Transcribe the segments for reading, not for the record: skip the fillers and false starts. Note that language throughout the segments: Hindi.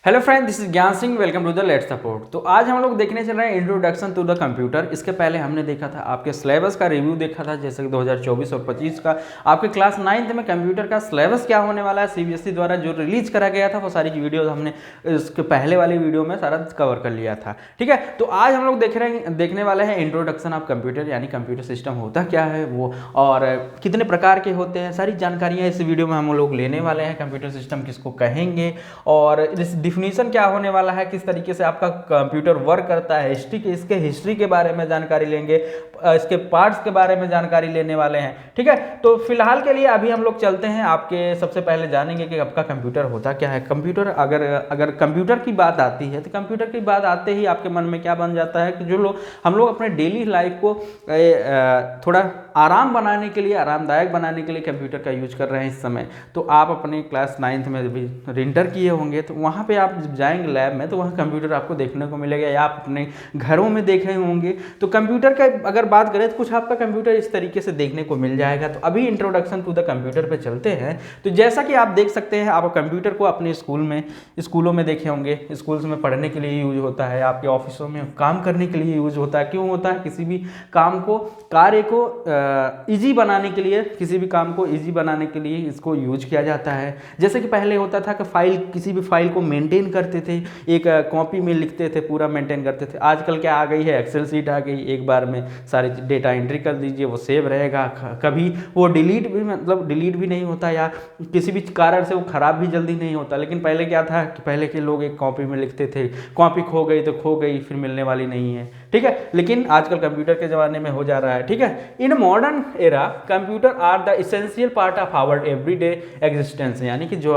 Hello friend, this is Gyan Singh. Welcome to the let's support. तो आज हम लोग देखने चल रहे हैं इंट्रोडक्शन टू द कंप्यूटर। इसके पहले हमने देखा था आपके सिलेबस का रिव्यू देखा था, जैसे कि 2024 और 25 का आपके क्लास 9th में कंप्यूटर का सिलेबस क्या होने वाला है, सीबीएसई द्वारा जो रिलीज करा गया था वो सारी वीडियो हमने इसके पहले वाली वीडियो में सारा कवर कर लिया था। ठीक है, तो आज हम लोग देखने वाले हैं इंट्रोडक्शन ऑफ कंप्यूटर, यानी कंप्यूटर सिस्टम होता क्या है वो और कितने प्रकार के होते हैं, सारी जानकारियाँ इस वीडियो में हम लोग लेने वाले हैं। कंप्यूटर सिस्टम किसको कहेंगे और डिफिनीशन क्या होने वाला है, किस तरीके से आपका कंप्यूटर वर्क करता है, इसके हिस्ट्री के बारे में जानकारी लेंगे, इसके पार्ट्स के बारे में जानकारी लेने वाले हैं। ठीक है, तो फिलहाल के लिए अभी हम लोग चलते हैं, आपके सबसे पहले जानेंगे कि आपका कंप्यूटर होता क्या है। कंप्यूटर अगर कंप्यूटर की बात आती है तो कंप्यूटर की बात आते ही आपके मन में क्या बन जाता है कि हम लोग अपने डेली लाइफ को थोड़ा आराम बनाने के लिए, आरामदायक बनाने के लिए कंप्यूटर का यूज कर रहे हैं इस समय। तो आप अपने क्लास 9th में भी इंटर किए होंगे, तो वहाँ पे आप जब जाएंगे लैब में तो वहाँ कंप्यूटर आपको देखने को मिलेगा, या आप अपने घरों में देखे होंगे। तो कंप्यूटर का अगर बात करें तो कुछ आपका कंप्यूटर इस तरीके से देखने को मिल जाएगा। तो अभी इंट्रोडक्शन टू द कंप्यूटर पे चलते हैं। तो जैसा कि आप देख सकते हैं, आप कंप्यूटर को अपने स्कूलों में देखे होंगे, स्कूल्स में पढ़ने के लिए यूज होता है, आपके ऑफिसों में काम करने के लिए यूज होता है। क्यों होता है? किसी भी कार्य को इजी बनाने के लिए, किसी भी काम को इजी बनाने के लिए इसको यूज किया जाता है। जैसे कि पहले होता था कि किसी भी फाइल को मेंटेन करते थे, एक कॉपी में लिखते थे, पूरा मेंटेन करते थे। आजकल क्या आ गई है, एक्सेल शीट आ गई, एक बार में सारी डेटा एंट्री कर दीजिए, वो सेव रहेगा, कभी वो डिलीट भी नहीं होता, या किसी भी कारण से वो खराब भी जल्दी नहीं होता। लेकिन पहले क्या था कि पहले के लोग एक कॉपी में लिखते थे, कॉपी खो गई तो खो गई, फिर मिलने वाली नहीं है। ठीक है, लेकिन आजकल कंप्यूटर के ज़माने में हो जा रहा है। ठीक है, in modern era computer are the essential part of our everyday existence, यानी कि जो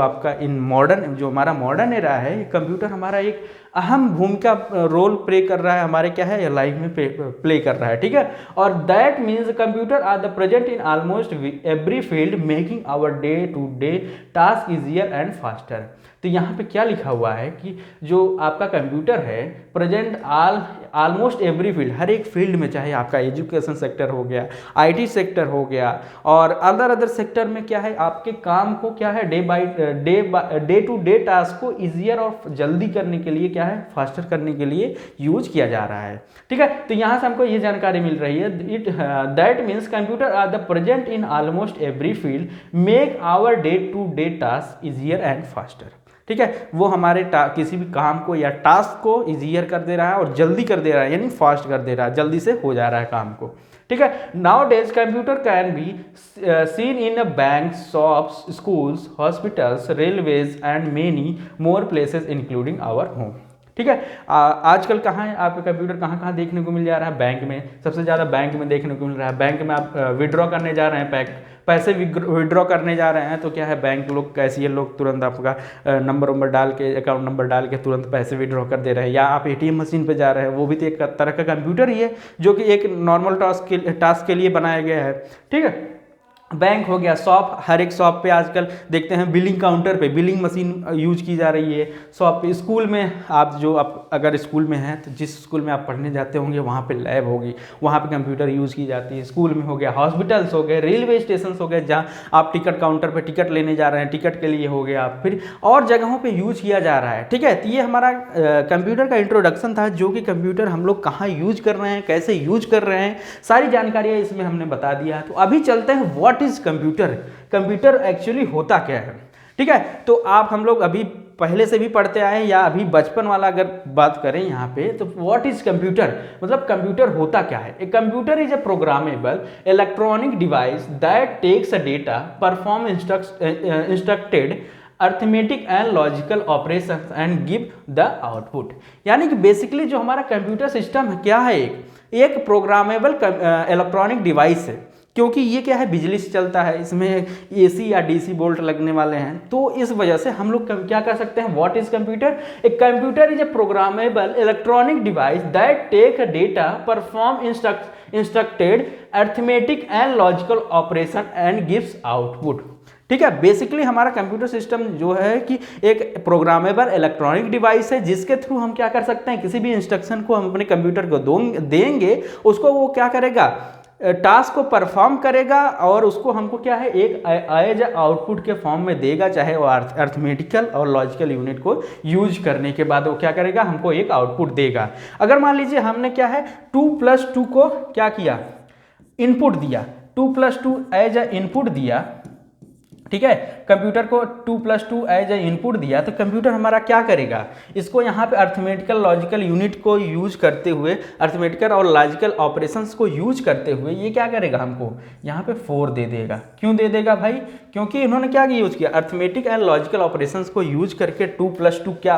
हमारा मॉडर्न एरा है, कंप्यूटर हमारा एक अहम भूमिका रोल प्ले कर रहा है, हमारे क्या है लाइफ में प्ले कर रहा है। ठीक है, और that means computer are the present in almost every field, making our day to day task easier and faster. तो यहाँ पे क्या लिखा हुआ है कि जो आपका कंप्यूटर है प्रेजेंट ऑलमोस्ट एवरी फील्ड, हर एक फील्ड में, चाहे आपका एजुकेशन सेक्टर हो गया, आईटी सेक्टर हो गया और अदर सेक्टर में क्या है, आपके काम को क्या है डे टू डे टास्क को इजियर और जल्दी करने के लिए क्या है, फास्टर करने के लिए यूज किया जा रहा है। ठीक है, तो यहाँ से हमको ये जानकारी मिल रही है, that means computer are the present in almost every field, make our day to day task easier and faster. ठीक है, वो हमारे किसी भी काम को या टास्क को इजियर कर दे रहा है और जल्दी कर दे रहा है, यानी फास्ट कर दे रहा है, जल्दी से हो जा रहा है काम को। ठीक है, nowadays computer can be seen in bank, shops, schools, hospitals, railways and many more places including our home. ठीक है, आजकल कहाँ है आपका कंप्यूटर, कहाँ कहाँ देखने को मिल जा रहा है? बैंक में, सबसे ज़्यादा बैंक में देखने को मिल रहा है। बैंक में आप विड्रॉ करने जा रहे हैं, पैसे विड्रॉ करने जा रहे हैं, तो क्या है, बैंक लोग कैशियर लोग तुरंत आपका नंबर डाल के, अकाउंट नंबर डाल के तुरंत पैसे विड्रॉ कर दे रहे हैं। या आप एटीएम मशीन पे जा रहे हैं, वो भी तो एक तरह का कंप्यूटर ही है, जो कि एक नॉर्मल टास्क के लिए बनाया गया है। ठीक है, बैंक हो गया, शॉप, हर एक शॉप पे आजकल देखते हैं बिलिंग काउंटर पे बिलिंग मशीन यूज की जा रही है शॉप पे। स्कूल में आप अगर स्कूल में हैं तो जिस स्कूल में आप पढ़ने जाते होंगे वहाँ पे लैब होगी, वहाँ पे कंप्यूटर यूज़ की जाती है। स्कूल में हो गया, हॉस्पिटल्स हो गए, रेलवे स्टेशन हो गए, जहाँ आप टिकट काउंटर पर टिकट लेने जा रहे हैं, टिकट के लिए हो गया, फिर और जगहों पर यूज किया जा रहा है। ठीक है, तो ये हमारा कंप्यूटर का इंट्रोडक्शन था, जो कि कंप्यूटर हम लोग कहाँ यूज कर रहे हैं, कैसे यूज कर रहे हैं, सारी जानकारियाँ इसमें हमने बता दिया। तो अभी चलते हैं व्हाट इज कंप्यूटर एक्चुअली होता क्या है। ठीक है, तो हम लोग अभी पहले से भी पढ़ते आए हैं, या अभी बचपन वाला अगर बात करें यहाँ पे, तो व्हाट इज कंप्यूटर, मतलब कंप्यूटर होता क्या है। A computer is a programmable electronic device that takes a data, perform instructed arithmetic and logical operation and give the output. यानी कि बेसिकली जो हमारा कंप्यूटर सिस्टम है क्या है, एक प्रोग्रामेबल इलेक्ट्रॉनिक डिवाइस है, क्योंकि ये क्या है, बिजली से चलता है, इसमें एसी या डीसी बोल्ट लगने वाले हैं। तो इस वजह से हम लोग क्या कर सकते हैं, what is computer. A computer is a programmable electronic device that take data, perform instructed arithmetic and logical operation and gives output. ठीक है, बेसिकली हमारा कंप्यूटर सिस्टम जो है कि एक प्रोग्रामेबल इलेक्ट्रॉनिक डिवाइस है, जिसके थ्रू हम क्या कर सकते हैं, किसी भी इंस्ट्रक्शन को हम अपने कंप्यूटर को देंगे, उसको वो क्या करेगा, टास्क को परफॉर्म करेगा और उसको हमको क्या है एक एज आउटपुट के फॉर्म में देगा, चाहे वो अर्थमेटिकल और लॉजिकल यूनिट को यूज करने के बाद वो क्या करेगा, हमको एक आउटपुट देगा। अगर मान लीजिए हमने क्या है 2+2 को क्या किया, इनपुट दिया, 2+2 एज ए इनपुट दिया, ठीक है, कंप्यूटर को 2+2 एज ए इनपुट दिया, तो कंप्यूटर हमारा क्या करेगा, इसको यहाँ पे अर्थमेटिकल लॉजिकल यूनिट को यूज करते हुए, अर्थमेटिकल और लॉजिकल ऑपरेशंस को यूज करते हुए ये क्या करेगा, हमको यहाँ पे 4 दे देगा। क्यों दे देगा भाई, क्योंकि इन्होंने क्या यूज किया, अर्थमेटिक एंड लॉजिकल ऑपरेशंस को यूज करके 2+2 क्या,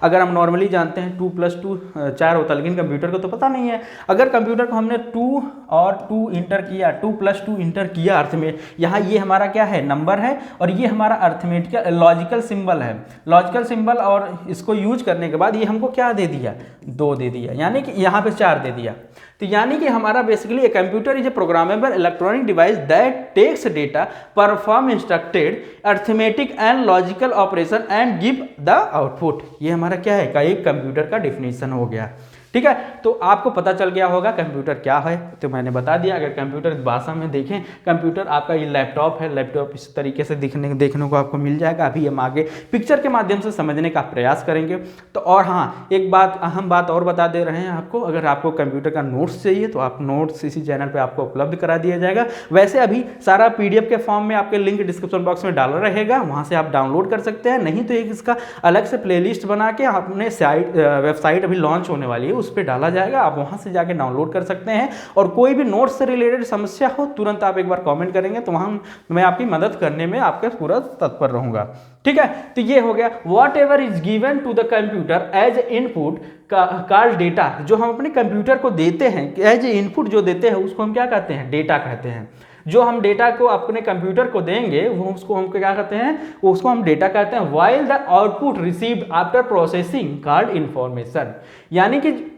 अगर हम नॉर्मली जानते हैं 2+2 4 होता है, लेकिन कंप्यूटर को तो पता नहीं है। अगर कंप्यूटर को हमने 2 और 2 इंटर किया, 2+2 इंटर किया अर्थ में, यहाँ ये हमारा क्या है, नंबर है और ये हमारा अर्थमेटिकल लॉजिकल सिंबल है, लॉजिकल सिंबल, और इसको यूज करने के बाद ये हमको क्या दे दिया, 2 दे दिया, यानी कि यहाँ पे 4 दे दिया। तो यानी कि हमारा basically a computer is a programmable electronic device that takes data, perform instructed arithmetic and logical operation and give the output. ये हमारा क्या है, का एक कंप्यूटर का डेफिनेशन हो गया। ठीक है, तो आपको पता चल गया होगा कंप्यूटर क्या है, तो मैंने बता दिया। अगर कंप्यूटर भाषा में देखें, कंप्यूटर आपका ये लैपटॉप है, लैपटॉप इस तरीके से देखने को आपको मिल जाएगा। अभी हम आगे पिक्चर के माध्यम से समझने का प्रयास करेंगे। तो और हाँ, एक बात, अहम बात और बता दे रहे हैं आपको, अगर आपको कंप्यूटर का नोट्स चाहिए तो आप नोट्स इसी चैनल पर आपको उपलब्ध करा दिया जाएगा। वैसे अभी सारा PDF के फॉर्म में आपके लिंक डिस्क्रिप्शन बॉक्स में डाला रहेगा, वहाँ से आप डाउनलोड कर सकते हैं। नहीं तो एक इसका अलग से प्लेलिस्ट बना के अपने वेबसाइट अभी लॉन्च होने वाली है, उस पर डाला जाएगा, आप वहां से जाके डाउनलोड कर सकते हैं। और कोई भी नोट्स से रिलेटेड समस्या हो, तुरंत आप एक बार कमेंट करेंगे तो वहां मैं आपकी मदद करने में आपके पूरा तत्पर रहूंगा। ठीक है, तो ये हो गया। Whatever is given to the computer as input called data. जो हम अपने कंप्यूटर को देते हैं एज इनपुट, जो देते हैं उसको हम क्या कहते हैं, डेटा कहते हैं। जो हम डेटा को अपने कंप्यूटर को देंगे वो उसको हम क्या कहते हैं, उसको हम डेटा कहते हैं। While the output received after processing called information. यानी कि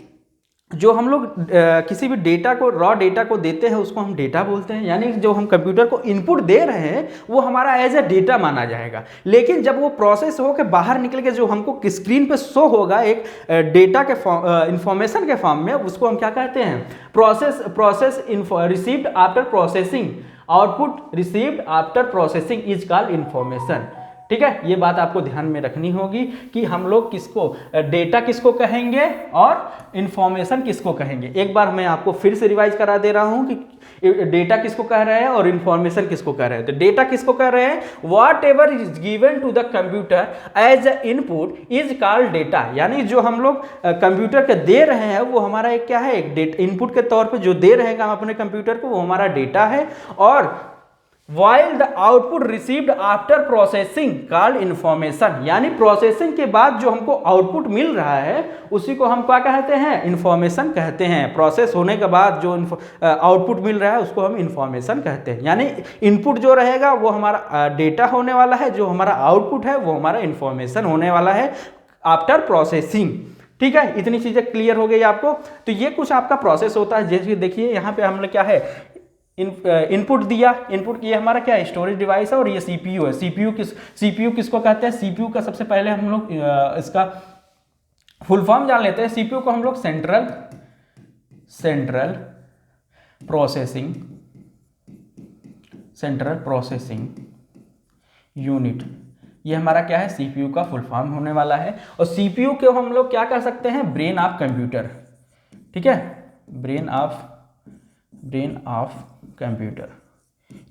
जो हम लोग किसी भी डेटा को, रॉ डेटा को देते हैं उसको हम डेटा बोलते हैं। यानी जो हम कंप्यूटर को इनपुट दे रहे हैं वो हमारा एज ए डेटा माना जाएगा। लेकिन जब वो प्रोसेस हो के बाहर निकल के जो हमको स्क्रीन पे शो होगा एक डेटा के इंफॉर्मेशन के फॉर्म में, उसको हम क्या कहते हैं, process received after processing. Output received after processing is called information. ठीक है, ये बात आपको ध्यान में रखनी होगी कि हम लोग किसको, डेटा किसको कहेंगे और इंफॉर्मेशन किसको कहेंगे। एक बार मैं आपको फिर से रिवाइज करा दे रहा हूं कि डेटा किसको कह रहे हैं और इंफॉर्मेशन किसको कह रहे हैं। तो डेटा किसको कह रहे हैं, whatever is given to the computer as a input is called data. यानी जो हम लोग कंप्यूटर के दे रहे हैं वो हमारा एक क्या है, एक इनपुट के तौर पर जो दे रहे हैं हम अपने कंप्यूटर को, वो हमारा डेटा है। और while the output received after processing called information। यानी प्रोसेसिंग के बाद जो हमको आउटपुट मिल रहा है उसी को हम क्या कहते हैं, इंफॉर्मेशन कहते हैं। प्रोसेस होने के बाद जो आउटपुट मिल रहा है उसको हम इंफॉर्मेशन कहते हैं। यानी इनपुट जो रहेगा वो हमारा डेटा होने वाला है, जो हमारा आउटपुट है वो हमारा इंफॉर्मेशन होने वाला है आफ्टर प्रोसेसिंग। ठीक है, इतनी चीजें क्लियर हो गई आपको। तो ये कुछ आपका प्रोसेस होता है। जैसे देखिए यहाँ पे हमने क्या है, इनपुट दिया, इनपुट ये हमारा क्या है, स्टोरेज डिवाइस है, और ये सीपीयू है। सीपीयू किसको कहते हैं, सीपीयू का सबसे पहले हम लोग इसका फुल फॉर्म जान लेते हैं। सीपीयू को हम लोग सेंट्रल प्रोसेसिंग यूनिट, ये हमारा क्या है, सीपीयू का फुल फॉर्म होने वाला है। और सीपीयू को हम लोग क्या कर सकते हैं, ब्रेन ऑफ कंप्यूटर। ठीक है, ब्रेन ऑफ कंप्यूटर,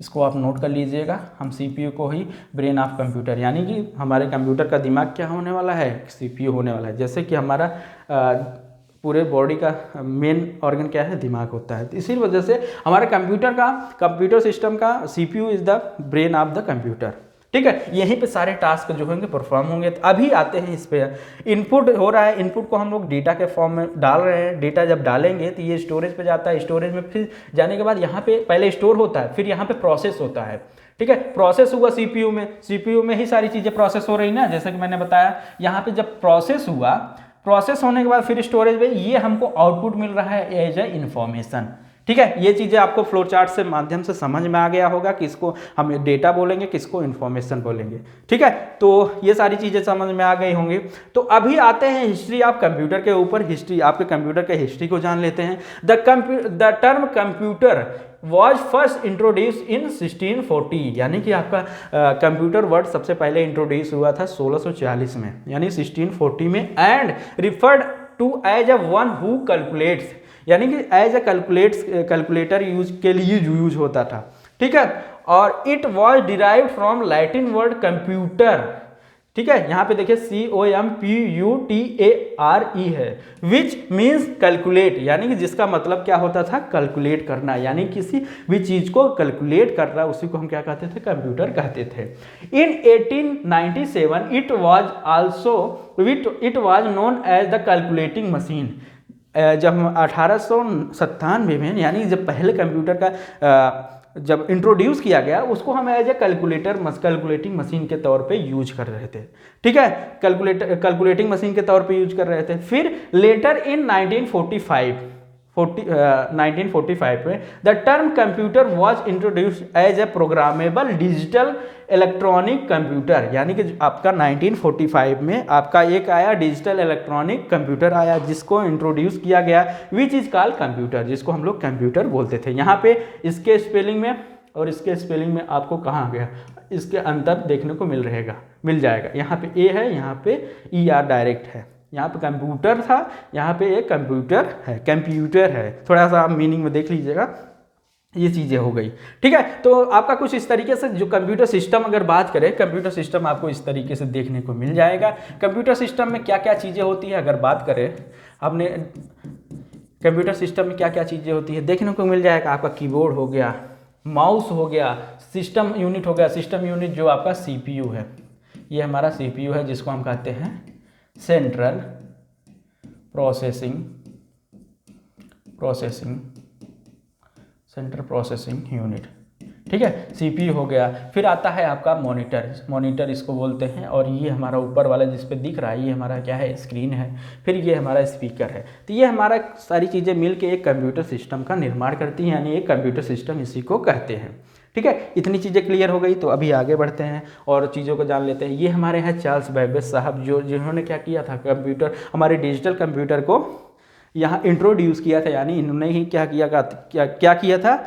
इसको आप नोट कर लीजिएगा। हम सीपीयू को ही ब्रेन ऑफ कंप्यूटर, यानी कि हमारे कंप्यूटर का दिमाग क्या होने वाला है, सीपीयू होने वाला है। जैसे कि हमारा पूरे बॉडी का मेन ऑर्गन क्या है, दिमाग होता है। तो इसी वजह से हमारे कंप्यूटर सिस्टम का CPU is the brain of the computer. ठीक है, यहीं पे सारे टास्क जो होंगे परफॉर्म होंगे। तो अभी आते हैं इस पे, इनपुट हो रहा है, इनपुट को हम लोग डेटा के फॉर्म में डाल रहे हैं। डेटा जब डालेंगे तो ये स्टोरेज पे जाता है, स्टोरेज में फिर जाने के बाद यहाँ पे पहले स्टोर होता है, फिर यहाँ पे प्रोसेस होता है। ठीक है, प्रोसेस हुआ सीपीयू में, सीपीयू में ही सारी चीजें प्रोसेस हो रही ना, जैसे कि मैंने बताया। यहाँ पे जब प्रोसेस हुआ, प्रोसेस होने के बाद फिर स्टोरेज में ये हमको आउटपुट मिल रहा है एज ए इंफॉर्मेशन। ठीक है, ये चीज़ें आपको फ्लो चार्ट से माध्यम से समझ में आ गया होगा, किसको हम डेटा बोलेंगे, किसको इन्फॉर्मेशन बोलेंगे। ठीक है, तो ये सारी चीज़ें समझ में आ गई होंगी। तो अभी आते हैं हिस्ट्री ऑफ कंप्यूटर के ऊपर। हिस्ट्री, आपके कंप्यूटर के हिस्ट्री को जान लेते हैं। The term computer was first introduce इन 1640, यानी कि आपका कंप्यूटर वर्ड सबसे पहले इंट्रोड्यूस हुआ था 1640 में, यानी 1640 में, and referred to as a one who calculates, यानी कि एज अ कैलकुलेटर यूज के लिए यूज होता था। ठीक है, और it was derived from Latin word computer. ठीक है, यहाँ पे देखिए COMPUTARE है, विच मीन्स कैलकुलेट, यानी कि जिसका मतलब क्या होता था, कैलकुलेट करना, यानी किसी भी चीज को कैलकुलेट करना, उसी को हम क्या कहते थे, कंप्यूटर कहते थे। In 1897 it was known as the calculating machine. जब हम 1897 में, यानी जब पहले कंप्यूटर का जब इंट्रोड्यूस किया गया, उसको हम एज ए कैलकुलेटिंग मशीन के तौर पे यूज कर रहे थे। ठीक है, कैलकुलेटिंग मशीन के तौर पे यूज कर रहे थे। फिर लेटर इन 1945 में the term computer was introduced as a programmable digital electronic computer, यानी कि आपका 1945 में आपका एक आया डिजिटल इलेक्ट्रॉनिक कंप्यूटर आया, जिसको इंट्रोड्यूस किया गया, विच इज कॉल्ड कंप्यूटर, जिसको हम लोग कंप्यूटर बोलते थे। यहाँ पे इसके स्पेलिंग में और इसके स्पेलिंग में आपको कहाँ गया, इसके अंतर देखने को मिल जाएगा। यहाँ पे ए है, यहाँ पे ER डायरेक्ट है, यहाँ पे कंप्यूटर था, यहाँ पे एक कंप्यूटर है। थोड़ा सा आप मीनिंग में देख लीजिएगा, ये चीज़ें हो गई। ठीक है, तो आपका कुछ इस तरीके से जो कंप्यूटर सिस्टम, अगर बात करें कंप्यूटर सिस्टम, आपको इस तरीके से देखने को मिल जाएगा। कंप्यूटर सिस्टम में क्या क्या चीज़ें होती है, अगर बात करें आपने कंप्यूटर सिस्टम में क्या क्या चीज़ें होती है, देखने को मिल जाएगा। आपका कीबोर्ड हो गया, माउस हो गया, सिस्टम यूनिट हो गया। सिस्टम यूनिट जो आपका CPU है, ये हमारा CPU है, जिसको हम कहते हैं सेंट्रल प्रोसेसिंग यूनिट। ठीक है, CPU हो गया। फिर आता है आपका मॉनिटर इसको बोलते हैं, और ये हमारा ऊपर वाला जिस पे दिख रहा है, ये हमारा क्या है, स्क्रीन है। फिर ये हमारा स्पीकर है। तो ये हमारा सारी चीज़ें मिलके एक कंप्यूटर सिस्टम का निर्माण करती हैं, यानी एक कंप्यूटर सिस्टम इसी को कहते हैं। ठीक है, इतनी चीज़ें क्लियर हो गई, तो अभी आगे बढ़ते हैं और चीज़ों को जान लेते हैं। ये हमारे हैं चार्ल्स बैबेज साहब, जिन्होंने क्या किया था, कंप्यूटर, हमारे डिजिटल कंप्यूटर को यहाँ इंट्रोड्यूस किया था, यानी इन्होंने ही क्या किया था,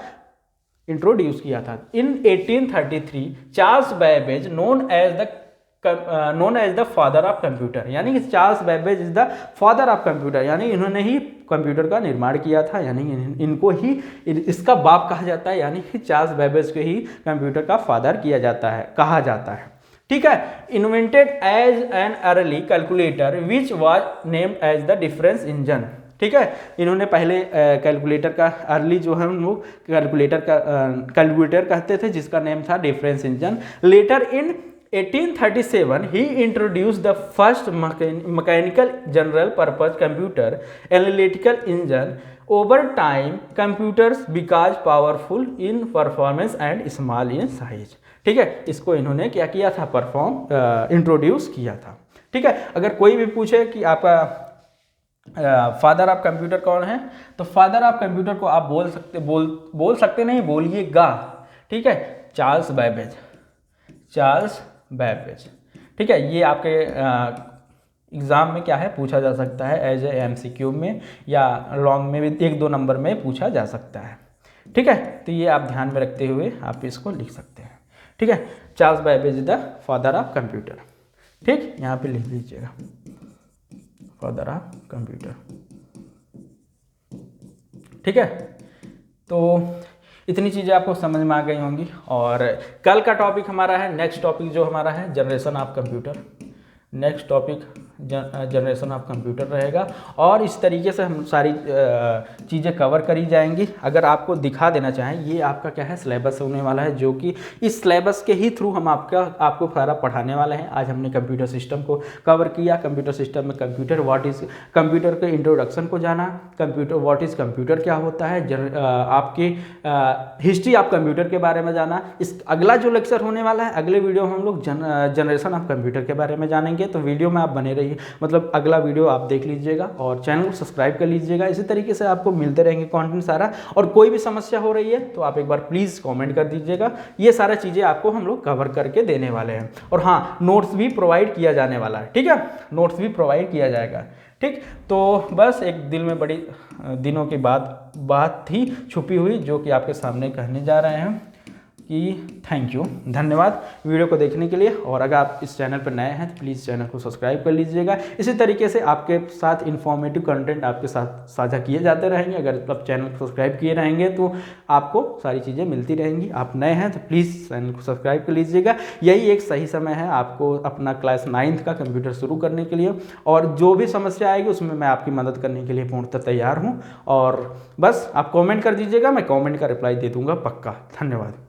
इंट्रोड्यूस किया था। In 1833 Charles Babbage known as the father of computer, यानी कि Charles Babbage is the father of computer, यानी इन्होंने ही कंप्यूटर का निर्माण किया था, यानी इनको ही इसका बाप कहा जाता है, यानी कि चार्ल्स बैबेज को ही कंप्यूटर का फादर कहा जाता है। ठीक है, invented as an early calculator which was named as the difference engine. ठीक है, इन्होंने पहले कैलकुलेटर का अर्ली जो है वो कैलकुलेटर कहते थे, जिसका नेम था difference engine. Later in 1837 he introduced the first mechanical general purpose computer analytical engine. Over time computers became powerful in performance and small in size. ठीक है, इसको इन्होंने क्या किया था, इंट्रोड्यूस किया था। ठीक है, अगर कोई भी पूछे कि आपका फादर ऑफ कंप्यूटर कौन है, तो फादर ऑफ कंप्यूटर को आप बोल सकते नहीं, बोलिएगा। ठीक है, चार्ल्स बैबेज। ठीक है, ये आपके एग्ज़ाम में क्या है, पूछा जा सकता है एज ए MCQ में, या लॉन्ग में भी 1-2 नंबर में पूछा जा सकता है। ठीक है, तो ये आप ध्यान में रखते हुए आप इसको लिख सकते हैं। ठीक है, Charles Babbage is the father of computer. ठीक, यहाँ पे लिख लीजिएगा, फादर ऑफ कंप्यूटर। ठीक है, तो इतनी चीज़ें आपको समझ में आ गई होंगी। और कल का टॉपिक हमारा है, नेक्स्ट टॉपिक जो हमारा है generation of computer. Next topic generation of computer रहेगा, और इस तरीके से हम सारी चीज़ें कवर करी जाएंगी। अगर आपको दिखा देना चाहें, ये आपका क्या है, सिलेबस होने वाला है, जो कि इस सिलेबस के ही थ्रू हम आपको सारा पढ़ाने वाले हैं। आज हमने कंप्यूटर सिस्टम को कवर किया, कंप्यूटर सिस्टम में कंप्यूटर के इंट्रोडक्शन को जाना, व्हाट इज़ कंप्यूटर क्या होता है, आपकी हिस्ट्री ऑफ कंप्यूटर के बारे में जाना। इस अगला जो लेक्चर होने वाला है, अगले वीडियो में हम लोग जनरेशन ऑफ कंप्यूटर के बारे में जानेंगे। तो वीडियो में आप बने रहिए। तरीके मतलब अगला वीडियो आप देख लीजिएगा और चैनल को सब्सक्राइब कर लीजिएगा। इसी तरीके से आपको मिलते रहेंगे कंटेंट सारा, और कोई भी समस्या हो रही है तो आप एक बार प्लीज़ कमेंट कर दीजिएगा। ये सारा चीज़ें आपको हम लोग कवर करके देने वाले हैं। और हाँ, नोट्स भी प्रोवाइड किया जाने वाला है, ठीक है, नोट्स भी प्रोवाइड किया जाएगा। ठीक, तो बस एक दिल में बड़ी दिनों के बाद बात थी छुपी हुई, जो कि आपके सामने कहने जा रहे हैं कि थैंक यू, धन्यवाद वीडियो को देखने के लिए। और अगर आप इस चैनल पर नए हैं तो प्लीज़ चैनल को सब्सक्राइब कर लीजिएगा। इसी तरीके से आपके साथ इन्फॉर्मेटिव कंटेंट आपके साथ साझा किए जाते रहेंगे। अगर आप चैनल को सब्सक्राइब किए रहेंगे तो आपको सारी चीज़ें मिलती रहेंगी। आप नए हैं तो प्लीज़ चैनल को सब्सक्राइब कर लीजिएगा। यही एक सही समय है आपको अपना क्लास 9th का कंप्यूटर शुरू करने के लिए, और जो भी समस्या आएगी उसमें मैं आपकी मदद करने के लिए पूर्णतः तैयार हूँ। और बस आप कॉमेंट कर दीजिएगा, मैं कॉमेंट का रिप्लाई दे दूँगा पक्का। धन्यवाद।